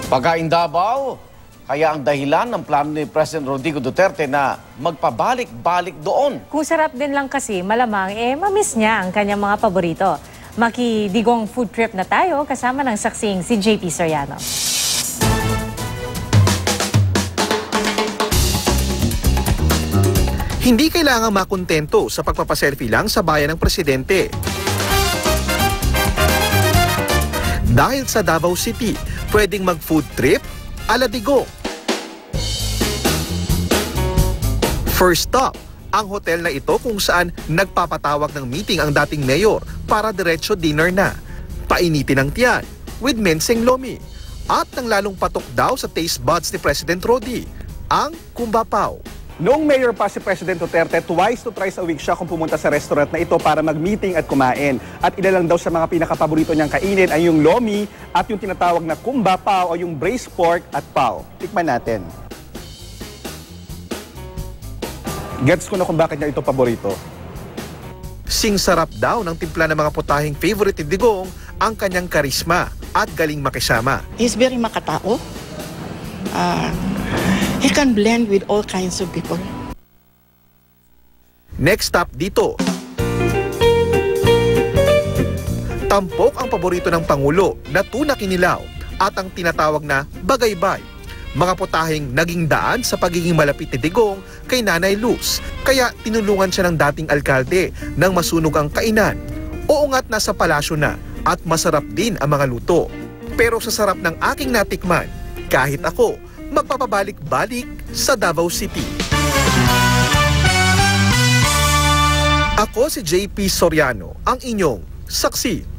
Pagkain Davao, kaya ang dahilan ng plano ni President Rodrigo Duterte na magpabalik-balik doon. Kung sarap din lang kasi, malamang mamiss niya ang kanyang mga paborito. Makidigong food trip na tayo kasama ng saksing si JP Soriano. Hindi kailangang makontento sa pagpapaselfie lang sa bayan ng presidente. Dahil sa Davao City, pwedeng mag-food trip ala Digong. First stop, ang hotel na ito kung saan nagpapatawag ng meeting ang dating mayor para diretso dinner na. Painitin ang tiyan with menseng lomi. At nang lalong patok daw sa taste buds ni President Rodi, ang kumbapaw. Noong mayor pa si President Duterte, twice to thrice a week siya kung pumunta sa restaurant na ito para mag-meeting at kumain. At ilan lang daw sa mga pinakapaborito niyang kainin ay yung lomi at yung tinatawag na kumbapaw o yung braised pork at paw. Tikman natin. Gets ko na kung bakit niya ito paborito. Sing sarap daw ng timpla ng mga putahing favorite ni Digong ang kanyang karisma at galing makisama. He's very makatao. He can blend with all kinds of people. Next stop dito. Tampok ang paborito ng Pangulo na tuna kinilaw at ang tinatawag na bagaybay. Mga putahing naging daan sa pagiging malapit ni Digong kay Nanay Luz. Kaya tinulungan siya ng dating alkalde nang masunog ang kainan. Oo nga't nasa palasyo na at masarap din ang mga luto. Pero sa sarap ng aking natikman, kahit ako, magpapabalik-balik sa Davao City. Ako si JP Soriano, ang inyong saksi.